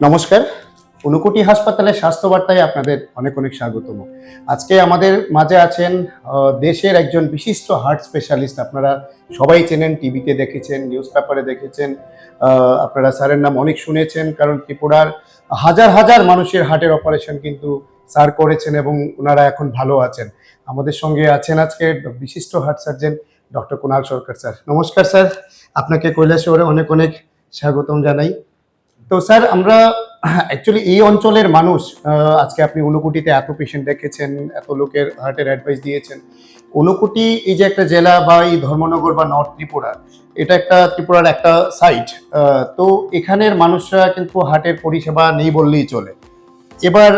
নমস্কার। ঊনকোটি হাসপাতালের স্বাস্থ্য বার্তায় আপনাদের অনেক অনেক স্বাগতম। আজকে আমাদের মাঝে আছেন দেশের একজন বিশিষ্ট হার্ট স্পেশালিস্ট। আপনারা সবাই চেনেন, টিভিতে দেখেছেন, নিউজ পেপারে দেখেছেন। আপনারা স্যারের নাম অনেক শুনেছেন, কারণ ত্রিপুরার হাজার হাজার মানুষের হার্টের অপারেশন কিন্তু স্যার করেছেন এবং ওনারা এখন ভালো আছেন। আমাদের সঙ্গে আছেন আজকে বিশিষ্ট হার্ট সার্জন ডক্টর কুণাল সরকার স্যার। নমস্কার স্যার, আপনাকে কৈলাসহরে অনেক অনেক স্বাগতম জানাই। তো স্যার, আমরা অ্যাকচুয়ালি এই অঞ্চলের মানুষ, আজকে আপনি ঊনকোটিতে এত পেশেন্ট দেখেছেন, এত লোকের হার্টের অ্যাডভাইস দিয়েছেন। ঊনকোটি এই যে একটা জেলা বা এই ধর্মনগর বা নর্থ ত্রিপুরা, এটা একটা ত্রিপুরার একটা সাইট। তো এখানের মানুষরা কিন্তু হার্টের পরিষেবা নেই বললেই চলে। এবার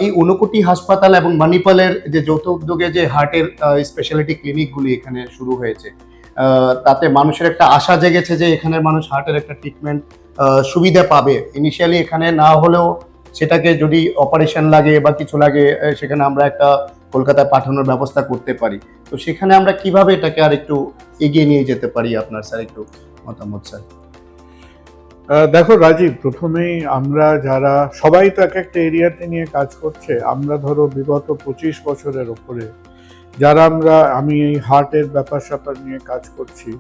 এই ঊনকোটি হাসপাতাল এবং মানিপালের যে যৌথ উদ্যোগে যে হার্টের স্পেশালিটি ক্লিনিকগুলি এখানে শুরু হয়েছে, তাতে মানুষের একটা আশা জেগেছে যে এখানের মানুষ হার্টের একটা ট্রিটমেন্ট সুবিধা পাবে। ইনিশিয়ালি এখানে না হলেও সেটাকে যদি অপারেশন লাগে বা কিছু লাগে, সেখানে আমরা একটা কলকাতায় পাঠানোর ব্যবস্থা করতে পারি। তো সেখানে আমরা কিভাবে এটাকে আর একটু এগিয়ে নিয়ে যেতে পারি, আপনার স্যার একটু মতামত স্যার। দেখো রাজীব, প্রথমেই আমরা যারা সবাই তো এক একটা এরিয়াতে নিয়ে কাজ করছে, আমরা ধরো বিগত 25 বছরের ওপরে যারা আমি এই হার্টের ব্যাপার স্যাপার নিয়ে কাজ করছি,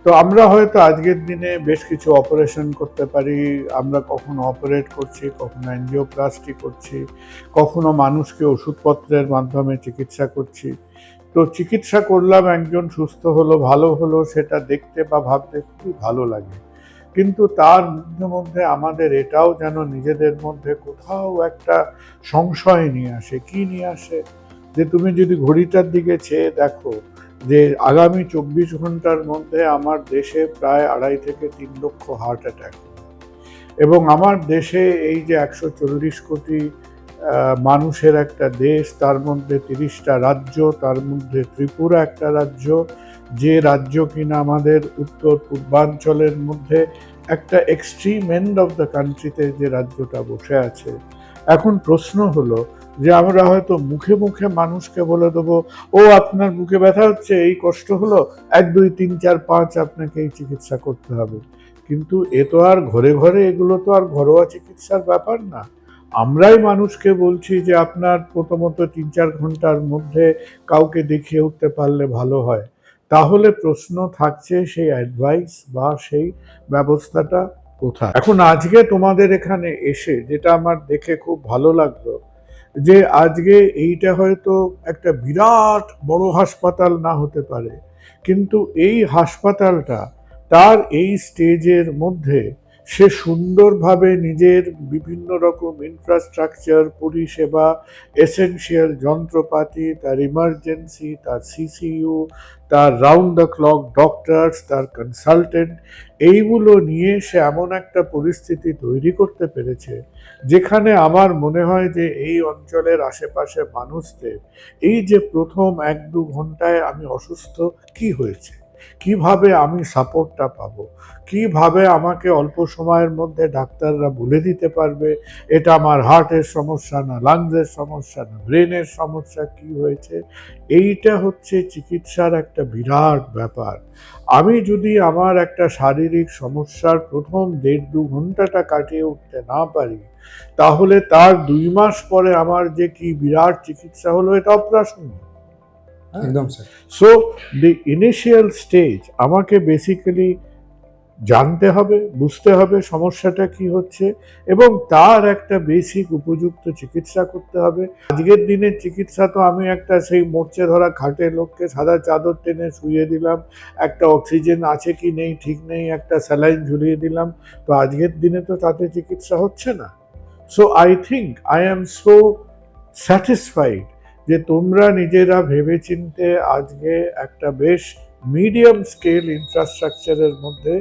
তো আমরা হয়তো আজকের দিনে বেশ কিছু অপারেশন করতে পারি। আমরা কখনো অপারেট করছি, কখনো অ্যাঞ্জিওপ্লাস্টি করছি, কখনো মানুষকে ওষুধপত্রের মাধ্যমে চিকিৎসা করছি। তো চিকিৎসা করলাম, একজন সুস্থ হলো, ভালো হলো, সেটা দেখতে বা ভাবতে খুবই ভালো লাগে। কিন্তু তার মধ্যে মধ্যে আমাদের এটাও যেন নিজেদের মধ্যে কোথাও একটা সংশয় নিয়ে আসে। কি নিয়ে আসে? যে তুমি যদি ঘড়িটার দিকে চেয়ে দেখো যে আগামী 24 ঘন্টার মধ্যে আমার দেশে প্রায় 2.5 থেকে 3 লক্ষ হার্ট অ্যাটাক, এবং আমার দেশে এই যে 140 কোটি মানুষের একটা দেশ, তার মধ্যে 30টা রাজ্য, তার মধ্যে ত্রিপুরা একটা রাজ্য, যে রাজ্য কিনা আমাদের উত্তর পূর্বাঞ্চলের মধ্যে একটা এক্সট্রিম এন্ড অফ দ্য কান্ট্রিতে যে রাজ্যটা বসে আছে। এখন প্রশ্ন হলো যে আমরা হয়তো মুখে মুখে মানুষকে বলে দেবো, ও আপনার বুকে ব্যথা হচ্ছে, এই কষ্ট হলো, 1 2 3 4 5 আপনাকে এই চিকিৎসা করতে হবে। কিন্তু এ তো আর ঘরে ঘরে, এগুলো তো আর ঘরোয়া চিকিৎসার ব্যাপার না। আমরাই মানুষকে বলছি যে আপনার প্রথমত 3-4 ঘন্টার মধ্যে কাউকে দেখিয়ে উঠতে পারলে ভালো হয়। তাহলে প্রশ্ন থাকছে সেই অ্যাডভাইস বা সেই ব্যবস্থাটা কোথায়? এখন আজকে তোমাদের এখানে এসে যেটা আমার দেখে খুব ভালো লাগলো, যে আজকে এইটা হয়তো একটা বিরাট বড় হাসপাতাল না হতে পারে, কিন্তু এই হাসপাতালটা তার এই স্টেজের মধ্যে সে সুন্দরভাবে নিজের বিভিন্ন রকম ইনফ্রাস্ট্রাকচার, পরিষেবা, এসেনশিয়াল যন্ত্রপাতি, তার ইমার্জেন্সি, তার সিসিইউ, তার রাউন্ড দ্য ক্লক ডক্টরস, তার কনসালটেন্ট, এইগুলো নিয়ে সে এমন একটা পরিস্থিতি তৈরি করতে পেরেছে যেখানে আমার মনে হয় যে এই অঞ্চলের আশেপাশে মানুষদের এই যে প্রথম 1-2 ঘন্টায় আমি অসুস্থ, কি হয়েছে, কিভাবে আমি সাপোর্টটা পাবো, কিভাবে আমাকে অল্প সময়ের মধ্যে ডাক্তাররা বলে দিতে পারবে এটা আমার হার্টের সমস্যা না লাংসের সমস্যা না ব্রেনের সমস্যা, কি হয়েছে। এইটা হচ্ছে চিকিৎসার একটা বিরাট ব্যাপার। আমি যদি আমার একটা শারীরিক সমস্যার প্রথম 1.5-2 ঘন্টাটা কাটিয়ে উঠতে না পারি, তাহলে তার 2 মাস পরে আমার যে কি বিরাট চিকিৎসা হলো, এটা অপ্রাসঙ্গিক। একদম স্যার। সো দি ইনিশিয়াল স্টেজ আমাকে বেসিক্যালি জানতে হবে, বুঝতে হবে সমস্যাটা কি হচ্ছে, এবং তার একটা বেসিক উপযুক্ত চিকিৎসা করতে হবে। আজকের দিনের চিকিৎসা তো আমি একটা সেই মরচে ধরা খাটে লোককে সাদা চাদর টেনে শুইয়ে দিলাম, একটা অক্সিজেন আছে কি নেই ঠিক নেই, একটা স্যালাইন ঝুলিয়ে দিলাম, তো আজকের দিনে তো তাতে চিকিৎসা হচ্ছে না। So I think I am so satisfied যে তোমরা নিজেরা ভেবেচিন্তে আজকে একটা বেশ মিডিয়াম স্কেল ইনফ্রাস্ট্রাকচারের মধ্যে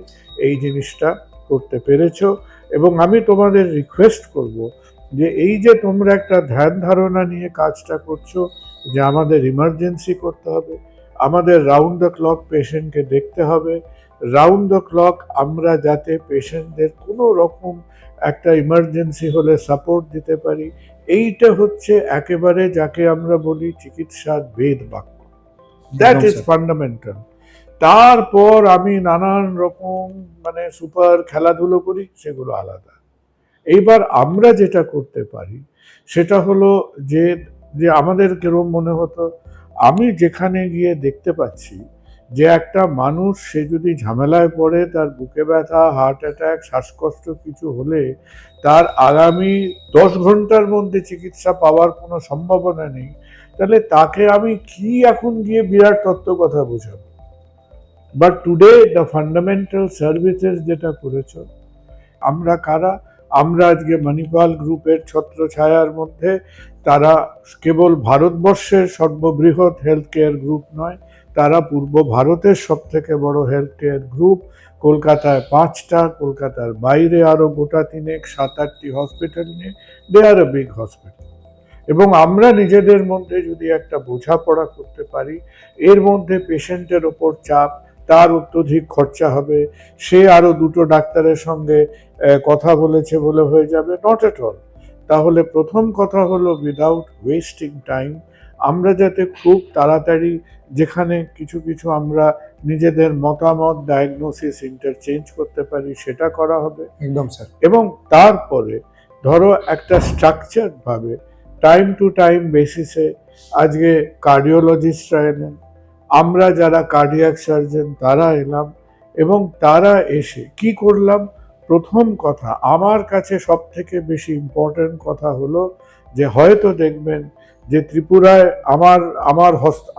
এই জিনিসটা করতে পেরেছো। এবং আমি তোমাদের রিকোয়েস্ট করব যে এই যে তোমরা একটা ধ্যান ধারণা নিয়ে কাজটা করছো, যে আমাদের ইমার্জেন্সি করতে হবে, আমাদের রাউন্ড দ্য ক্লক পেশেন্টকে দেখতে হবে, রাউন্ড দ্য ক্লক আমরা যাতে পেশেন্টদের কোনো রকম একটা ইমার্জেন্সি হলে সাপোর্ট দিতে পারি, এইটা হচ্ছে একেবারে যাকে আমরা বলি চিকিৎসার বেদ বাক্য। That is fundamental. তারপর আমি নানান রকম সুপার খেলাধুলো করি, সেগুলো আলাদা। এইবার আমরা যেটা করতে পারি সেটা হলো যে যে আমাদের কেরম মনে হতো, আমি যেখানে গিয়ে দেখতে পাচ্ছি যে একটা মানুষ সে যদি ঝামেলায় পড়ে, তার বুকে ব্যথা, হার্ট অ্যাটাক, শ্বাসকষ্ট কিছু হলে তার আগামী 10 ঘন্টার মধ্যে চিকিৎসা পাওয়ার কোনো সম্ভাবনা নেই, তাহলে তাকে আমি কি এখন গিয়ে বিরাট তত্ত্ব কথা বোঝাবো? But today the fundamental services যেটা করেছ, আমরা কারা? আমরা আজকে মণিপাল গ্রুপের ছত্রছায়ার মধ্যে, তারা কেবল ভারতবর্ষের সর্ববৃহৎ হেলথ কেয়ার গ্রুপ নয়, তারা পূর্ব ভারতের সব থেকে বড় হেলথ কেয়ার গ্রুপ। কলকাতায় 5টা, কলকাতার বাইরে আরো গোটা 3 7-8টি হসপিটাল নিয়ে, দে আর এ বিগ হসপিটাল। এবং আমরা নিজেদের মধ্যে যদি একটা বোঝাপড়া করতে পারি, এর মধ্যে পেশেন্টের ওপর চাপ, তার অত্যধিক খরচা হবে, সে আরো 2টো ডাক্তারের সঙ্গে কথা বলেছে বলে হয়ে যাবে, নট এট অল। তাহলে প্রথম কথা হলো উইদাউট ওয়েস্টিং টাইম আমরা যাতে খুব তাড়াতাড়ি, যেখানে কিছু কিছু আমরা নিজেদের মতামত, ডায়াগনোসিস ইন্টারচেঞ্জ করতে পারি, সেটা করা হবে। একদম স্যার। এবং তারপরে ধরো একটা স্ট্রাকচার ভাবে টাইম টু টাইম বেসিসে আজকে কার্ডিওলজিস্টরা এলেন, আমরা যারা কার্ডিয়াক সার্জন তারা এলাম, এবং তারা এসে কি করলাম? প্রথম কথা, আমার কাছে সব থেকে বেশি ইম্পর্টেন্ট কথা হলো যে হয়তো দেখবেন যে ত্রিপুরায়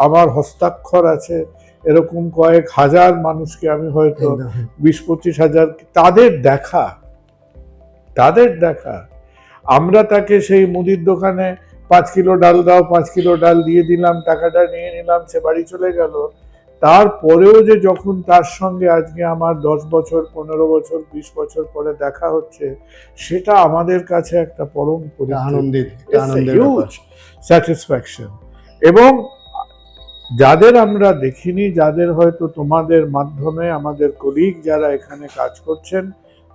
আমার হস্তাক্ষর আছে এরকম কয়েক হাজার মানুষকে আমি হয়তো 20-25 হাজার তাদের দেখা আমরা তাকে সেই মুদির দোকানে 5 কিলো ডাল দাও, 5 কিলো ডাল দিয়ে দিলাম, টাকাটা নিয়ে নিলাম, সে বাড়ি চলে গেল। তারপরেও যে যখন তার সঙ্গে আজকে আমার 10 বছর, 15 বছর, 20 বছর পরে দেখা হচ্ছে, সেটা আমাদের কাছে একটা পরম আনন্দের স্যাটিসফ্যাকশন। এবং যাদের আমরা দেখিনি, যাদের হয়তো তোমাদের মাধ্যমে, আমাদের কলিগ যারা এখানে কাজ করছেন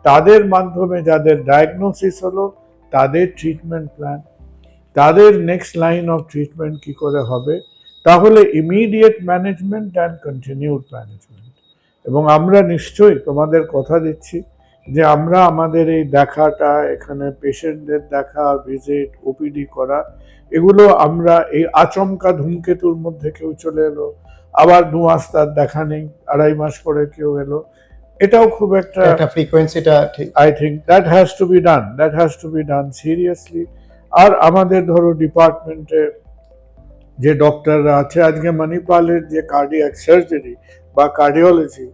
তাদের মাধ্যমে যাদের ডায়াগনোসিস হলো, তাদের ট্রিটমেন্ট প্ল্যান, তাদের নেক্সট লাইন অফ ট্রিটমেন্ট কি করে হবে, তাহলে immediate management and continued management. এবং আমরা নিশ্চয়ই তোমাদের কথা দিচ্ছি যে আমরা আমাদের এই দেখাটা, এখানে পেশেন্টদের দেখা, ভিজিট, ওপিডি করা, এগুলো আমরা এই আচমকা ধূমকেতুর মধ্যে কেউ চলে এলো, আবার 2 মাস তার দেখা নেই, 2.5 মাস পরে কেউ এলো, এটাও খুব একটা ফ্রিকোয়েন্সিটা ঠিক, I think that has to be done seriously. আর আমাদের ধরো ডিপার্টমেন্টে যে ডক্টররা আছে, আজকে মণিপালের যে কার্ডিয়াক সার্জারি বা কার্ডিওলজি,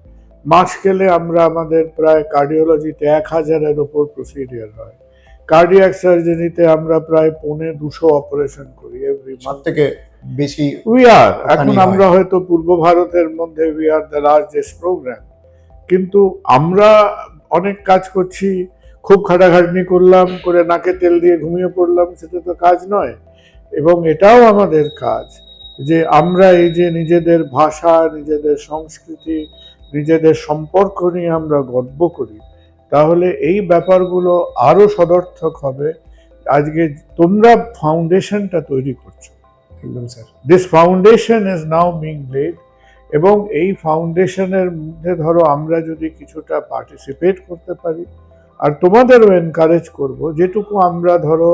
মাস গেলে আমরা আমাদের প্রায় কার্ডিওলজিতে 1000-এর ওপর প্রসিডিওর হয়, কার্ডিয়াক সার্জারিতে আমরা প্রায় 250 অপারেশন করি এভরি মান্থ। থেকে বেশি এখন আমরা হয়তো পূর্ব ভারতের মধ্যে we are the largest program, কিন্তু আমরা অনেক কাজ করছি, খুব খাটাখাটনি করলাম, করে নাকে তেল দিয়ে ঘুমিয়ে পড়লাম, সেটা তো কাজ নয়। এবং এটাও আমাদের কাজ যে আমরা এই যে নিজেদের ভাষা, নিজেদের সংস্কৃতি, নিজেদের সম্পর্ক নিয়ে আমরা গর্ব করি, তাহলে এই ব্যাপারগুলো আরো সদর্থক হবে। আজকে তোমরা ফাউন্ডেশনটা তৈরি করছো, একদম sir, this foundation is now being laid, এবং এই ফাউন্ডেশনের মধ্যে ধরো আমরা যদি কিছুটা পার্টিসিপেট করতে পারি, আর তোমাদেরও এনকারেজ করব, যেটুকু আমরা ধরো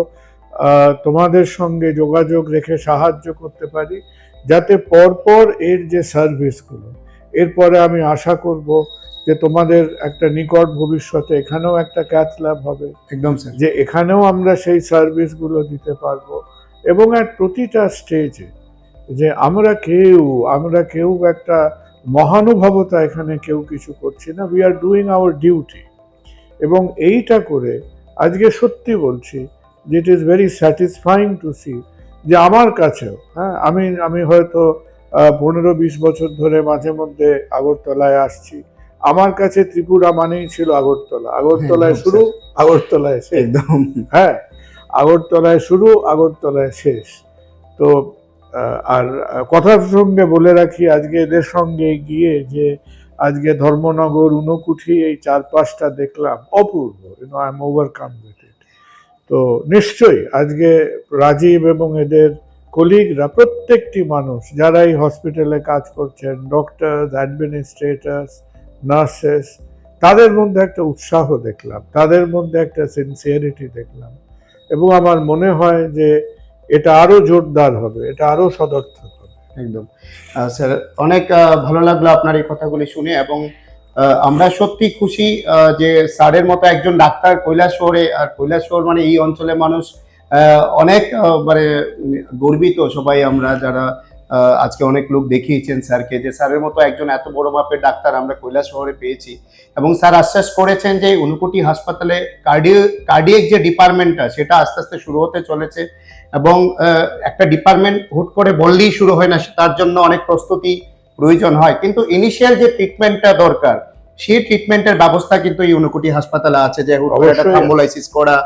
তোমাদের সঙ্গে যোগাযোগ রেখে সাহায্য করতে পারি, যাতে পরপর এর যে সার্ভিসগুলো, এরপরে আমি আশা করব যে তোমাদের একটা নিকট ভবিষ্যতে এখানেও একটা ক্যাথ ল্যাব হবে, একদম স্যার, যে এখানেও আমরা সেই সার্ভিসগুলো দিতে পারবো। এবং এক প্রতিটা স্টেজে যে আমরা কেউ একটা মহানুভবতা এখানে কেউ কিছু করছি না, we are doing our duty. এবং এইটা করে আজকে সত্যি বলছি যে it is very satisfying to see যে আমার কাছেও, হ্যাঁ, আমি হয়তো 15-20 বছর ধরে মাঝে মধ্যে আগরতলায় আসছি, আমার কাছে ত্রিপুরা মানেই ছিল আগরতলায় শুরু, আগরতলায় শেষ, একদম, হ্যাঁ, আগরতলায় শুরু, আগরতলায় শেষ। তো আর কথার সঙ্গে বলে রাখি, আজকে এদের সঙ্গে গিয়ে যে আজকে ধর্মনগর, ঊনকুঠি, এই 4-5টা দেখলাম, অপূর্ব, I am overcome with it. তো নিশ্চয়ই আজকে রাজীব এবং এদের কলিগরা, প্রত্যেকটি মানুষ যারা এই হসপিটালে কাজ করছেন, ডক্টরস, অ্যাডমিনিস্ট্রেটরস, নার্সেস, তাদের মধ্যে একটা উৎসাহ দেখলাম, তাদের মধ্যে একটা সিনসিয়ারিটি দেখলাম, এবং আমার মনে হয় যে এটা আরো জোরদার হবে, এটা আরো সদর্থক হবে। একদম স্যার, অনেক ভালো লাগলো আপনার এই কথাগুলি শুনে, এবং আমরা সত্যি খুশি যে স্যারের মতো একজন ডাক্তার কৈলাসহরে, আর কৈলাসহর মানে এই অঞ্চলের মানুষ অনেক মানে গর্বিত সবাই আমরা যারা আজকে অনেক লোক দেখিয়েছেন স্যারকে, যে স্যারের মতো একজন এত বড় মাপের ডাক্তার আমরা কৈলাসহরে পেয়েছি। এবং স্যার আশ্বাস করেছেন যে ঊনকোটি হাসপাতালে কার্ডিয়াক যে ডিপার্টমেন্টটা সেটা আস্তে আস্তে শুরু হতে চলেছে, এবং একটা ডিপার্টমেন্ট হুট করে বললেই শুরু হয় না, তার জন্য অনেক প্রস্তুতি প্রয়োজন হয়, কিন্তু ইনিশিয়াল যে ট্রিটমেন্টটা দরকার সেই ট্রিটমেন্টের ব্যবস্থা কিন্তু এই ঊনকোটি হাসপাতালে আছে, যে হুট করে একটা অবশ্যই। থাম্বোলাইসিস করা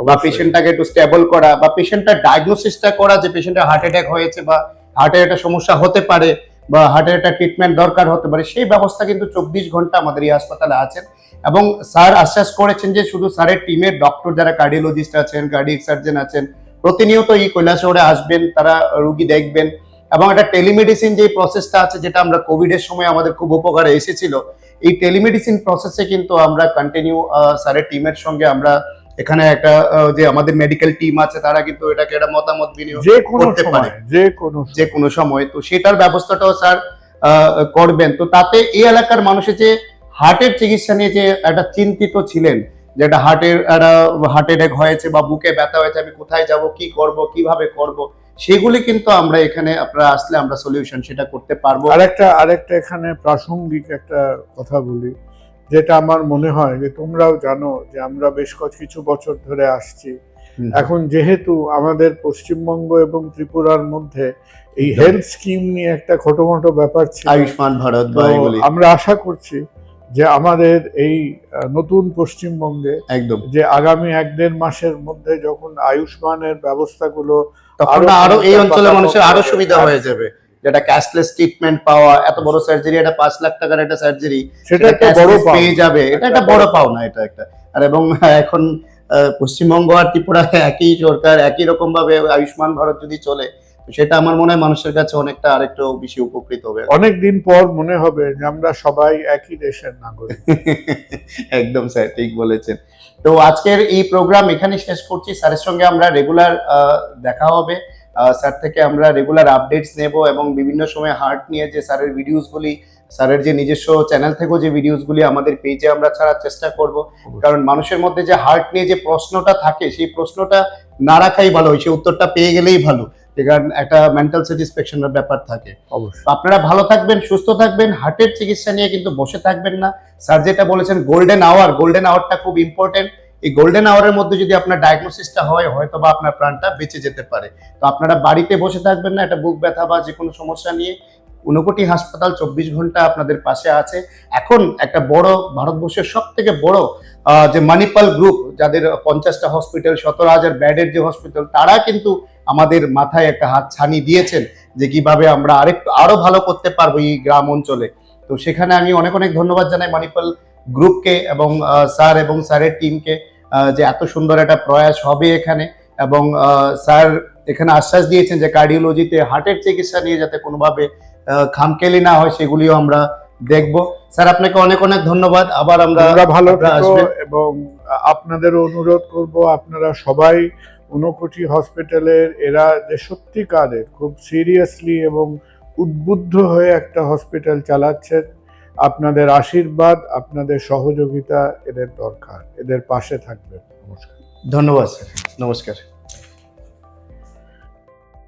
বা পেশেন্টটাকে একটু স্টেবল করা বা পেশেন্টটার ডায়াগনোসিসটা করা, যে পেশেন্টের হার্ট অ্যাটাক হয়েছে বা হার্টের একটা সমস্যা হতে পারে বা হার্টের একটা ট্রিটমেন্ট দরকার হতে পারে, সেই ব্যবস্থা কিন্তু 24 ঘন্টা আমাদের এই হাসপাতালে আছেন। এবং স্যার আশ্বাস করেছেন যে শুধু স্যারের টিমের ডক্টর যারা কার্ডিওলজিস্ট আছেন, কার্ডিয়াক সার্জন আছেন, প্রতিনিয়ত এই কৈলাসহরে আসবেন, তারা রুগী দেখবেন, এবং একটা টেলিমেডিসিন যে প্রসেসটা আছে যেটা আমরা কোভিড এর সময় আমাদের খুব উপকারে এসেছিল, এই টেলিমেডিসিন প্রসেসে কিন্তু আমরা কন্টিনিউ স্যারের টিমের সঙ্গে আমরা এখানে একটা যে আমাদের মেডিকেল টিম আছে তারা কিন্তু এটাকে একটা মতামত বিনিয়োগ যে কোনো করতে পারে সময়, যে কোনো সময়, তো সেটার ব্যবস্থাটাও স্যার করবেন। তো তাতে এই এলাকার মানুষের যে হার্টের চিকিৎসা নিয়ে যে একটা চিন্তিত ছিলেন, যে একটা হার্ট অ্যাটাক হয়েছে বা বুকে ব্যথা হয়েছে, আমি কোথায় যাব, কি করব, কিভাবে করব, সেগুলি কিন্তু আমরা এখানে আপনারা আসলে আমরা সলিউশন সেটা করতে পারবো। আরেকটা এখানে প্রাসঙ্গিক একটা কথা বলি, যেটা আমার মনে হয় যে তোমরাও জানো যে আমরা বেশ কিছু বছর ধরে আসছি। এখন যেহেতু আমাদের পশ্চিমবঙ্গ এবং ত্রিপুরার মধ্যে এই হেলথ স্কিম নিয়ে একটা ছোটমোটো ব্যাপার ছিল, আয়ুষ্মান ভারত তো বা এগুলি আমরা আশা করছি যে আমাদের এই নতুন পশ্চিমবঙ্গে একদম যে আগামী 1-1.5 মাসের মধ্যে যখন আয়ুষ্মানের ব্যবস্থাগুলো তখন আরো এই অঞ্চলের মানুষের আরো সুবিধা হয়ে যাবে, যেটা ক্যাশলেস ট্রিটমেন্ট পাওয়া, এত বড় সার্জারি, এটা 5 লাখ টাকার একটা সার্জারি, সেটা একটা বড় cashless পাওনা। পেয়ে যাবে, এটা একটা বড় পাওনা, এটা একটা। আর এবং এখন পশ্চিমবঙ্গ আর ত্রিপুরা একই সরকার, একই রকম ভাবে আয়ুষ্মান ভারত যদি চলে, তো সেটা আমার মনে হয় মানুষের কাছে অনেকটা আরেকটু বেশি উপকৃত হবে। অনেকদিন পর মনে হবে যে আমরা সবাই একই দেশের নাগরিক। একদম স্যার, ঠিক বলেছেন। তো আজকের এই প্রোগ্রাম এখানে শেষ করছি। স্যারের সঙ্গে আমরা রেগুলার দেখা হবে, স্যার থেকে আমরা রেগুলার আপডেটস নেব, এবং বিভিন্ন সময় হার্ট নিয়ে যে স্যারের ভিডিওসগুলি, স্যারের যে নিজস্ব চ্যানেল থেকেও যে ভিডিওসগুলি আমাদের পেজে আমরা ছাড়ার চেষ্টা করব, কারণ মানুষের মধ্যে যে হার্ট নিয়ে যে প্রশ্নটা থাকে সেই প্রশ্নটা না রাখাই ভালো, সেই উত্তরটা পেয়ে গেলেই ভালো, কারণ একটা মেন্টাল স্যাটিসফ্যাকশনের ব্যাপার থাকে। অবশ্যই। আপনারা ভালো থাকবেন, সুস্থ থাকবেন, হার্টের চিকিৎসা নিয়ে কিন্তু বসে থাকবেন না। স্যার যেটা বলেছেন গোল্ডেন আওয়ারটা খুব ইম্পর্টেন্ট। এই গোল্ডেন আওয়ারের মধ্যে যদি আপনার ডায়াগনোসিসটা হয়, হয়তো বা আপনার প্রাণটা বেঁচে যেতে পারে। তো আপনারা বাড়িতে বসে থাকবেন না, একটা বুক ব্যথা বা যে কোনো সমস্যা নিয়ে ঊনকোটি হাসপাতাল 24 ঘন্টা আপনাদের পাশে আছে। এখন একটা বড়, ভারতবর্ষের সব থেকে বড় যে মণিপাল গ্রুপ, যাদের 50টা হসপিটাল, 17,000 বেডের যে হসপিটাল, তারা কিন্তু আমাদের মাথায় একটা হাত ছানি দিয়েছেন যে কিভাবে আমরা আরো ভালো করতে পারবো এই গ্রাম অঞ্চলে। তো সেখানে আমি অনেক অনেক ধন্যবাদ জানাই মণিপাল গ্রুপকে এবং স্যার এবং স্যারের টিমকে, যে এত সুন্দর একটা প্রয়াস হবে এখানে। এবং স্যার এখানে আশ্বাস দিয়েছেন যে কার্ডিওলজিতে হার্টের চিকিৎসা নিয়ে যাতে কোনোভাবে খামখেয়ালি না হয়, সেগুলিও আমরা দেখব। স্যার আপনাকে অনেক অনেক ধন্যবাদ। আবার আমরা ভালো আপনারা থেকো, আসবেন। এবং আপনাদেরও অনুরোধ করব আপনারা সবাই ঊনকোটি হসপিটালের, এরা যে সত্যিকারের খুব সিরিয়াসলি এবং উদ্বুদ্ধ হয়ে একটা হসপিটাল চালাচ্ছেন, আপনাদের আশীর্বাদ, আপনাদের সহযোগিতা এদের দরকার, এদের পাশে থাকবেন। নমস্কার। ধন্যবাদ স্যার, নমস্কার।